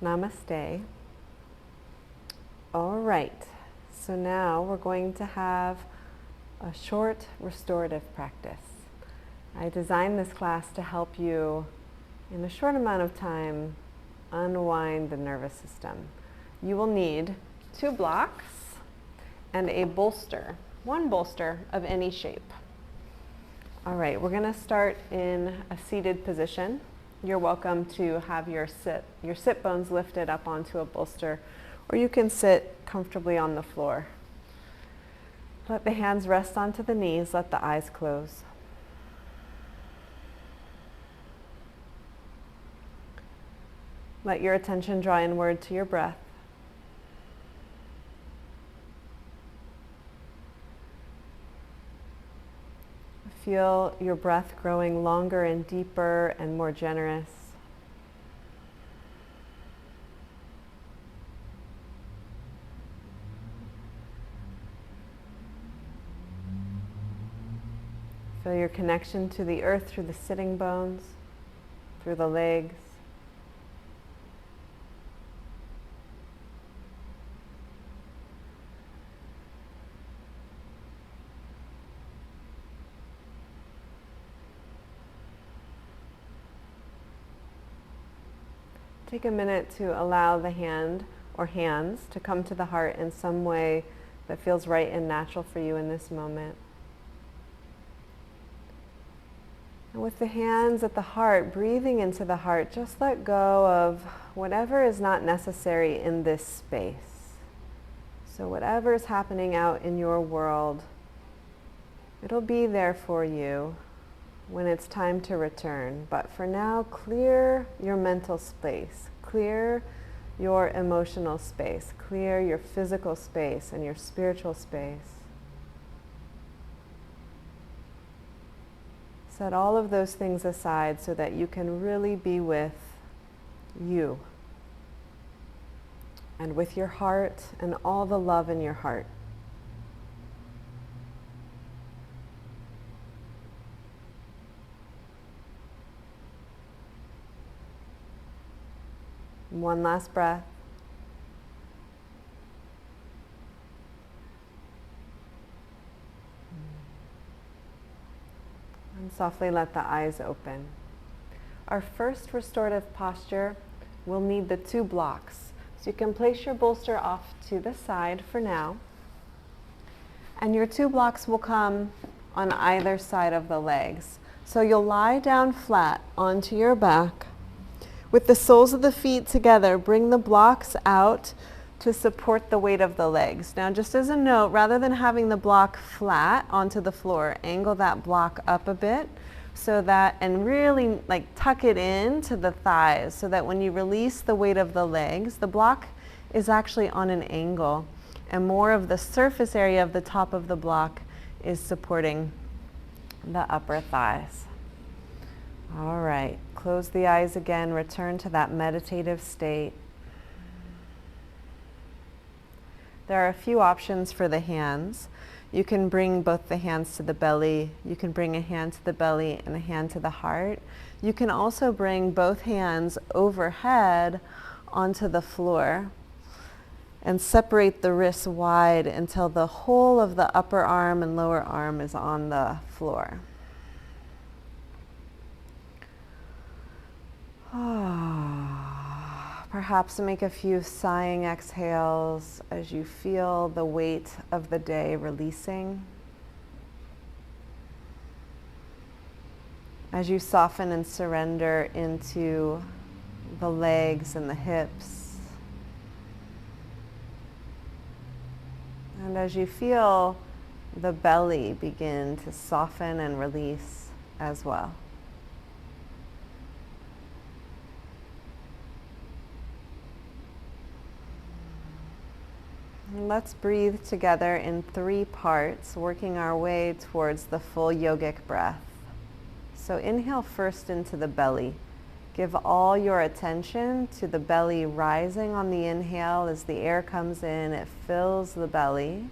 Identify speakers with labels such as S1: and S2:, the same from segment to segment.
S1: Namaste. All right, so now we're going to have a short restorative practice. I designed this class to help you, in a short amount of time, unwind the nervous system. You will need 2 blocks and a bolster, 1 bolster of any shape. All right, we're going to start in a seated position. You're welcome to have your sit bones lifted up onto a bolster, or you can sit comfortably on the floor. Let the hands rest onto the knees, let the eyes close. Let your attention draw inward to your breath. Feel your breath growing longer and deeper and more generous. Feel your connection to the earth through the sitting bones, through the legs. Take a minute to allow the hand or hands to come to the heart in some way that feels right and natural for you in this moment. And with the hands at the heart, breathing into the heart, just let go of whatever is not necessary in this space. So whatever is happening out in your world, it'll be there for you when it's time to return. But for now, clear your mental space, clear your emotional space, clear your physical space and your spiritual space. Set all of those things aside so that you can really be with you and with your heart and all the love in your heart. One last breath. And softly let the eyes open. Our first restorative posture will need the 2 blocks. So you can place your bolster off to the side for now. And your 2 blocks will come on either side of the legs. So you'll lie down flat onto your back. With the soles of the feet together, bring the blocks out to support the weight of the legs. Now, just as a note, rather than having the block flat onto the floor, angle that block up a bit so that, and really like tuck it into the thighs so that when you release the weight of the legs, the block is actually on an angle and more of the surface area of the top of the block is supporting the upper thighs. All right, close the eyes again, return to that meditative state. There are a few options for the hands. You can bring both the hands to the belly. You can bring a hand to the belly and a hand to the heart. You can also bring both hands overhead onto the floor and separate the wrists wide until the whole of the upper arm and lower arm is on the floor. Perhaps make a few sighing exhales as you feel the weight of the day releasing. As you soften and surrender into the legs and the hips. And as you feel the belly begin to soften and release as well. And let's breathe together in 3 parts, working our way towards the full yogic breath. So inhale first into the belly. Give all your attention to the belly rising on the inhale. As the air comes in, it fills the belly.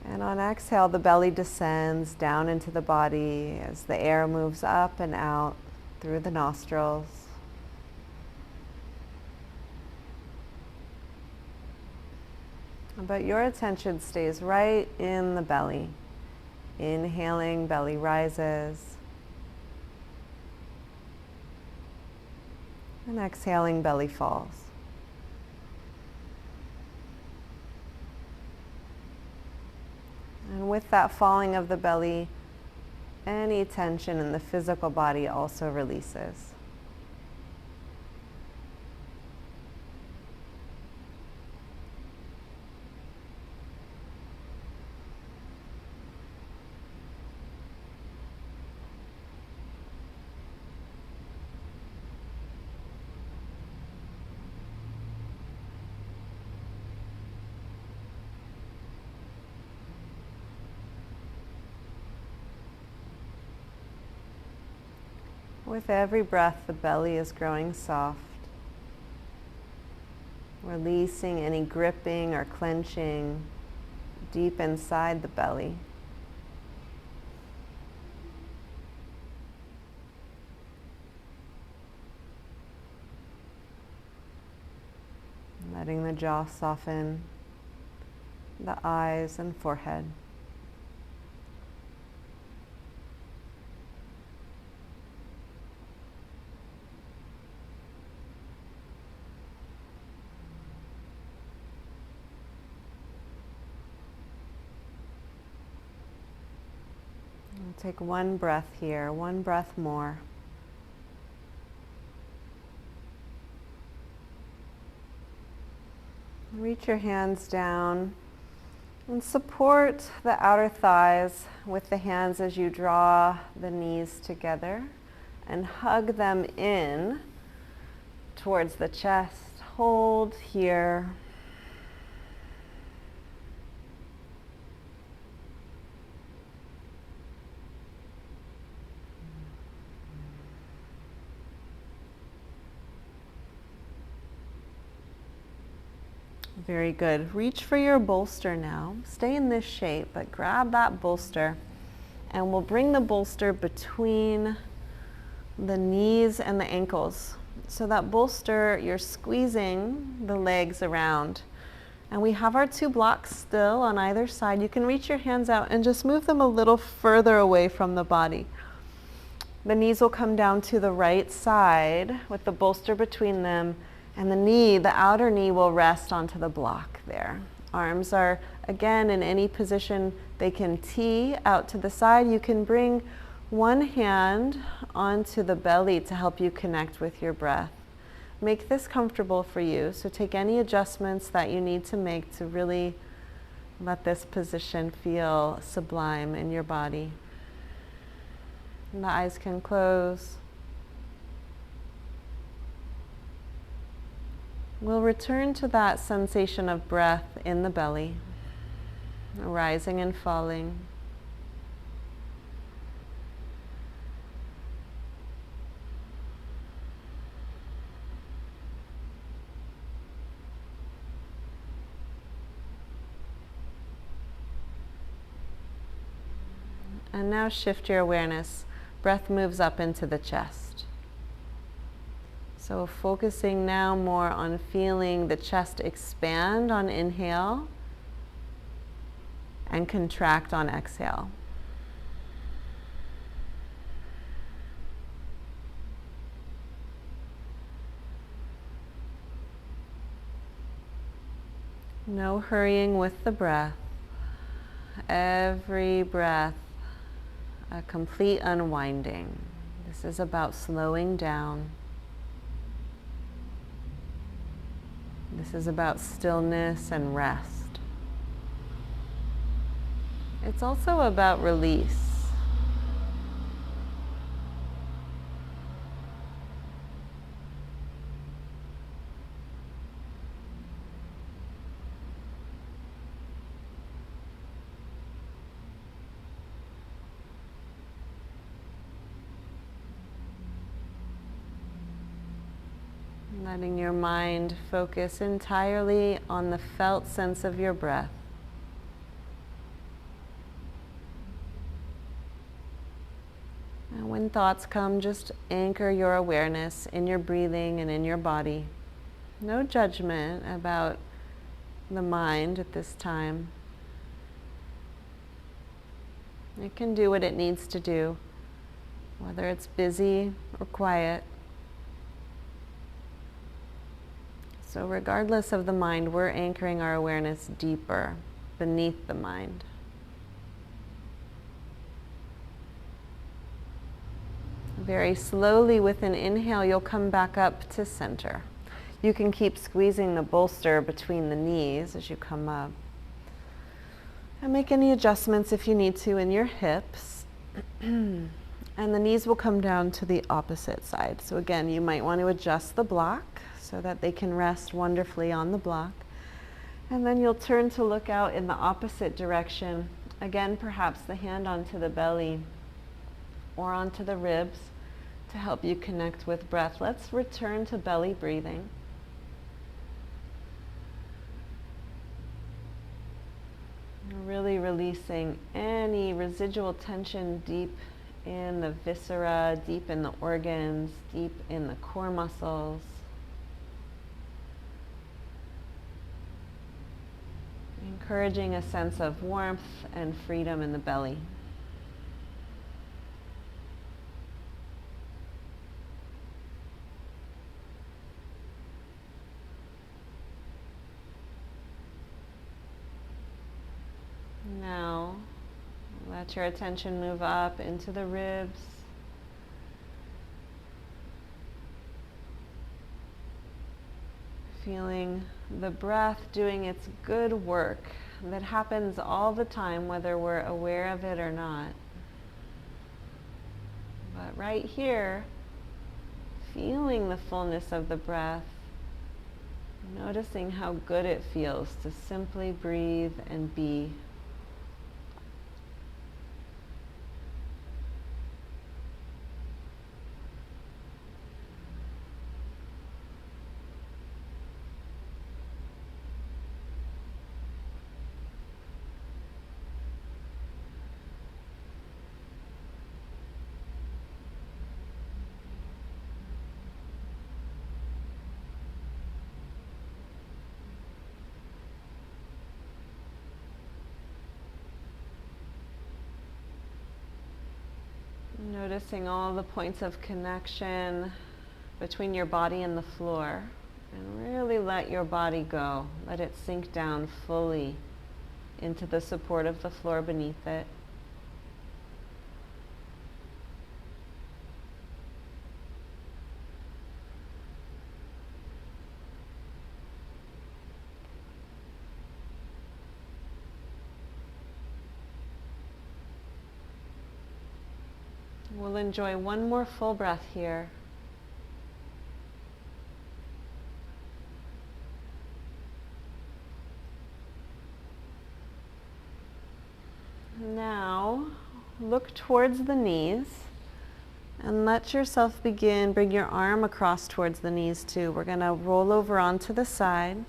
S1: And on exhale, the belly descends down into the body as the air moves up and out through the nostrils. but your attention stays right in the belly. Inhaling, belly rises. And exhaling, belly falls. And with that falling of the belly, any tension in the physical body also releases. With every breath, the belly is growing soft, releasing any gripping or clenching deep inside the belly. Letting the jaw soften, the eyes and forehead. Take one breath here, one breath more. Reach your hands down and support the outer thighs with the hands as you draw the knees together and hug them in towards the chest. Hold here. Very good. Reach for your bolster now. Stay in this shape, but grab that bolster and we'll bring the bolster between the knees and the ankles. So that bolster, you're squeezing the legs around. And we have our two blocks still on either side. You can reach your hands out and just move them a little further away from the body. The knees will come down to the right side with the bolster between them. And the knee, the outer knee, will rest onto the block there. Arms are, again, in any position. They can tee out to the side. You can bring one hand onto the belly to help you connect with your breath. Make this comfortable for you. So take any adjustments that you need to make to really let this position feel sublime in your body. And the eyes can close. We'll return to that sensation of breath in the belly, rising and falling. And now shift your awareness. Breath moves up into the chest. So focusing now more on feeling the chest expand on inhale and contract on exhale. No hurrying with the breath. Every breath, a complete unwinding. This is about slowing down. This is about stillness and rest. It's also about release. Letting your mind focus entirely on the felt sense of your breath. And when thoughts come, just anchor your awareness in your breathing and in your body. No judgment about the mind at this time. It can do what it needs to do, whether it's busy or quiet. So regardless of the mind, we're anchoring our awareness deeper beneath the mind. Very slowly with an inhale, you'll come back up to center. You can keep squeezing the bolster between the knees as you come up. And make any adjustments if you need to in your hips. And the knees will come down to the opposite side. So again, you might want to adjust the block so that they can rest wonderfully on the block. And then you'll turn to look out in the opposite direction. Again, perhaps the hand onto the belly or onto the ribs to help you connect with breath. Let's return to belly breathing. Really releasing any residual tension deep in the viscera, deep in the organs, deep in the core muscles. Encouraging a sense of warmth and freedom in the belly. Now, let your attention move up into the ribs. Feeling the breath doing its good work that happens all the time, whether we're aware of it or not. But right here, feeling the fullness of the breath, noticing how good it feels to simply breathe and be. Noticing all the points of connection between your body and the floor, and really let your body go. Let it sink down fully into the support of the floor beneath it. We'll enjoy one more full breath here. Now, look towards the knees and let yourself begin. Bring your arm across towards the knees too. We're going to roll over onto the side.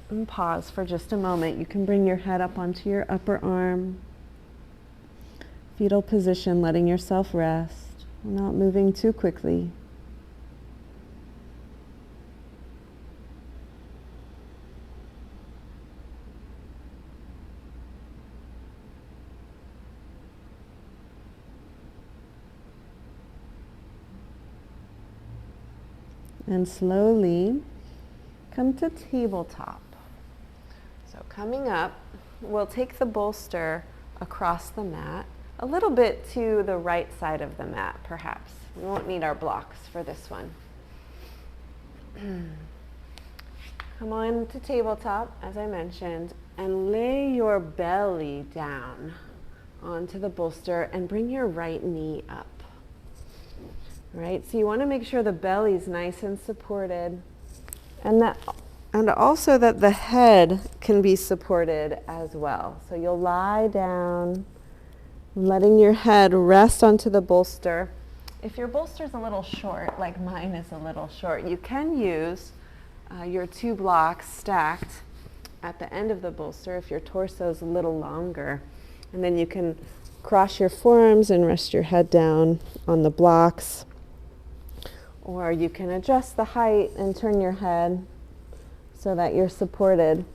S1: And pause for just a moment. You can bring your head up onto your upper arm. Fetal position, letting yourself rest, not moving too quickly. And slowly come to tabletop. So coming up, we'll take the bolster across the mat, a little bit to the right side of the mat, perhaps. We won't need our blocks for this one. Come on to tabletop, as I mentioned, and lay your belly down onto the bolster and bring your right knee up. Right? So you want to make sure the belly's nice and supported, and also that the head can be supported as well. So you'll lie down, letting your head rest onto the bolster. If your bolster's a little short, like mine is a little short, you can use your two blocks stacked at the end of the bolster if your torso's a little longer. And then you can cross your forearms and rest your head down on the blocks. Or you can adjust the height and turn your head so that you're supported.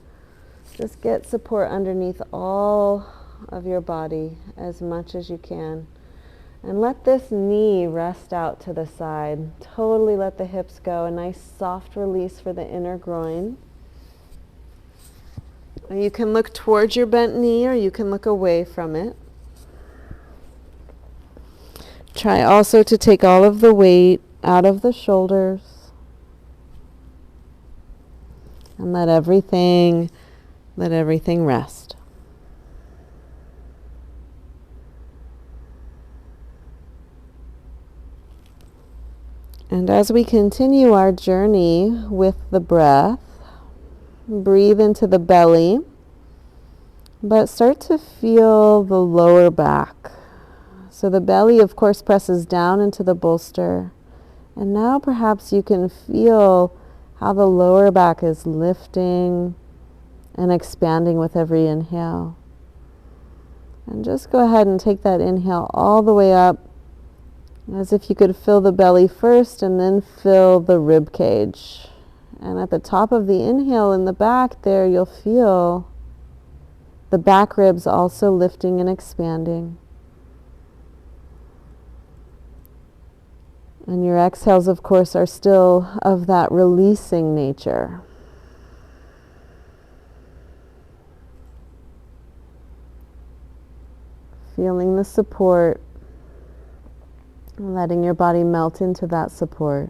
S1: Just get support underneath all of your body as much as you can. And let this knee rest out to the side. Totally let the hips go. A nice soft release for the inner groin. And you can look towards your bent knee or you can look away from it. Try also to take all of the weight out of the shoulders. And let everything rest. And as we continue our journey with the breath, breathe into the belly, but start to feel the lower back. So the belly, of course, presses down into the bolster. And now perhaps you can feel how the lower back is lifting and expanding with every inhale. And just go ahead and take that inhale all the way up, as if you could fill the belly first and then fill the rib cage. And at the top of the inhale in the back there, you'll feel the back ribs also lifting and expanding. And your exhales, of course, are still of that releasing nature. Feeling the support, letting your body melt into that support.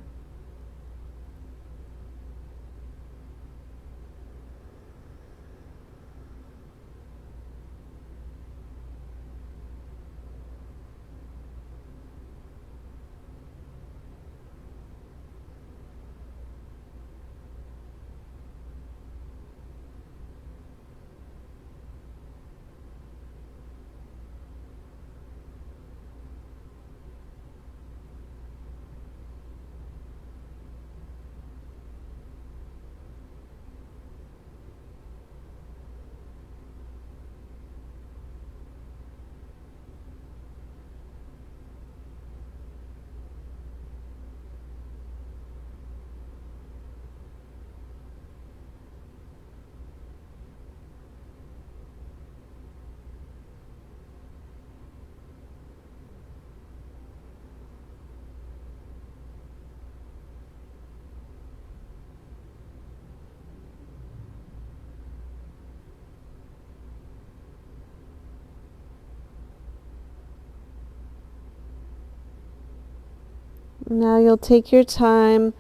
S1: Now you'll take your time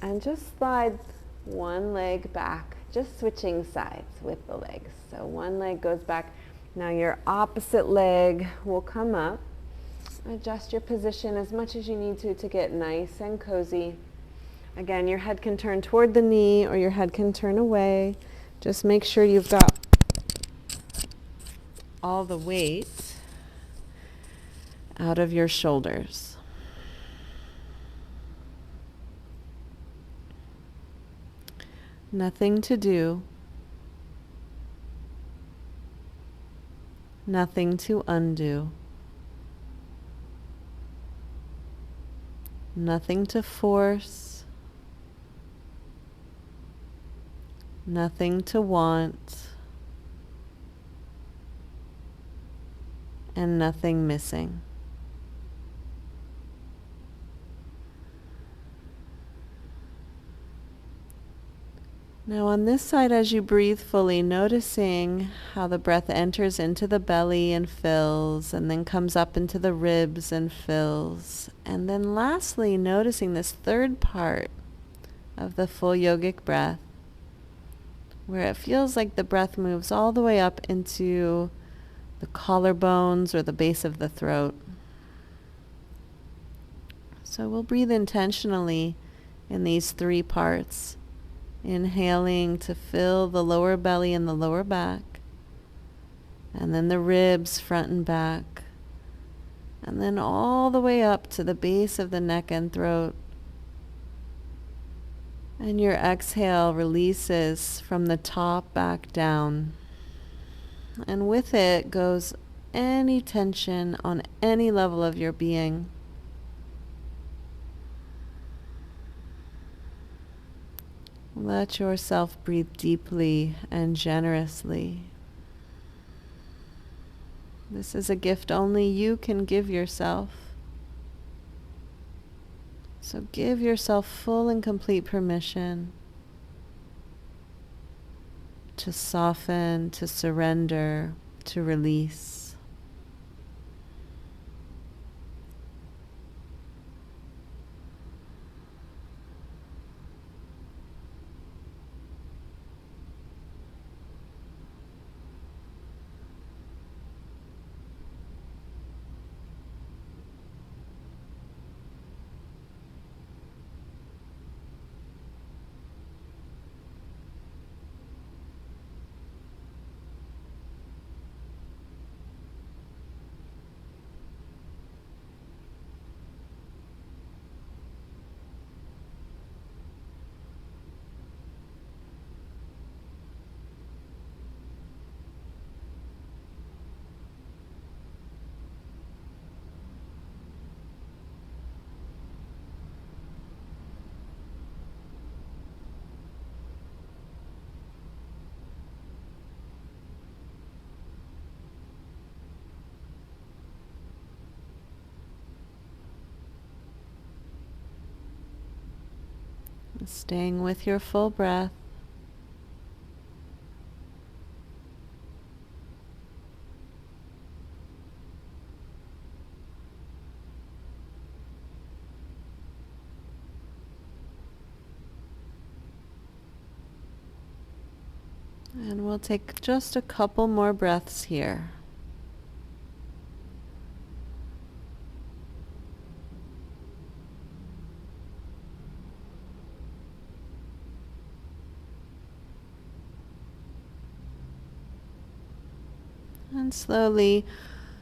S1: and just slide one leg back, just switching sides with the legs. So one leg goes back. Now your opposite leg will come up. Adjust your position as much as you need to get nice and cozy. Again, your head can turn toward the knee or your head can turn away. Just make sure you've got all the weight out of your shoulders. Nothing to do, nothing to undo, nothing to force, nothing to want, and nothing missing. Now on this side, as you breathe fully, noticing how the breath enters into the belly and fills, and then comes up into the ribs and fills. And then lastly, noticing this third part of the full yogic breath, where it feels like the breath moves all the way up into the collarbones or the base of the throat. So we'll breathe intentionally in these three parts. Inhaling to fill the lower belly and the lower back, and then the ribs front and back, and then all the way up to the base of the neck and throat. And your exhale releases from the top back down, and with it goes any tension on any level of your being. Let yourself breathe deeply and generously. This is a gift only you can give yourself. So give yourself full and complete permission to soften, to surrender, to release. Staying with your full breath. And we'll take just a couple more breaths here. And slowly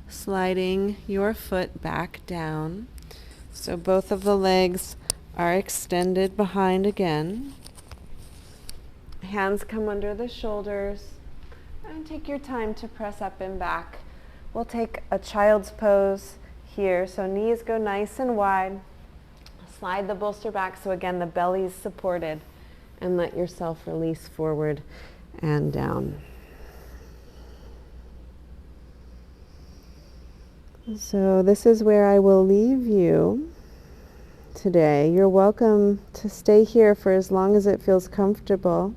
S1: sliding your foot back down. So both of the legs are extended behind again. Hands come under the shoulders. And take your time to press up and back. We'll take a child's pose here. So knees go nice and wide. Slide the bolster back so again the belly is supported. And let yourself release forward and down. So this is where I will leave you today. You're welcome to stay here for as long as it feels comfortable.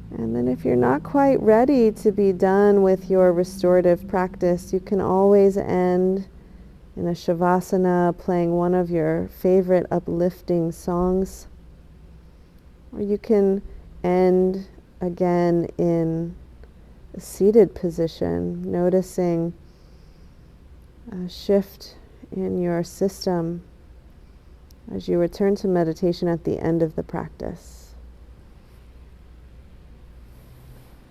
S1: And then if you're not quite ready to be done with your restorative practice, you can always end in a shavasana playing one of your favorite uplifting songs. Or you can end again in a seated position, noticing a shift in your system as you return to meditation at the end of the practice.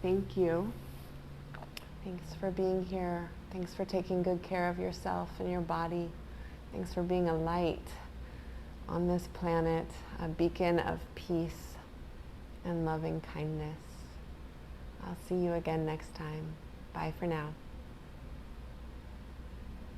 S1: Thank you. Thanks for being here. Thanks for taking good care of yourself and your body. Thanks for being a light on this planet, a beacon of peace and loving kindness. I'll see you again next time. Bye for now.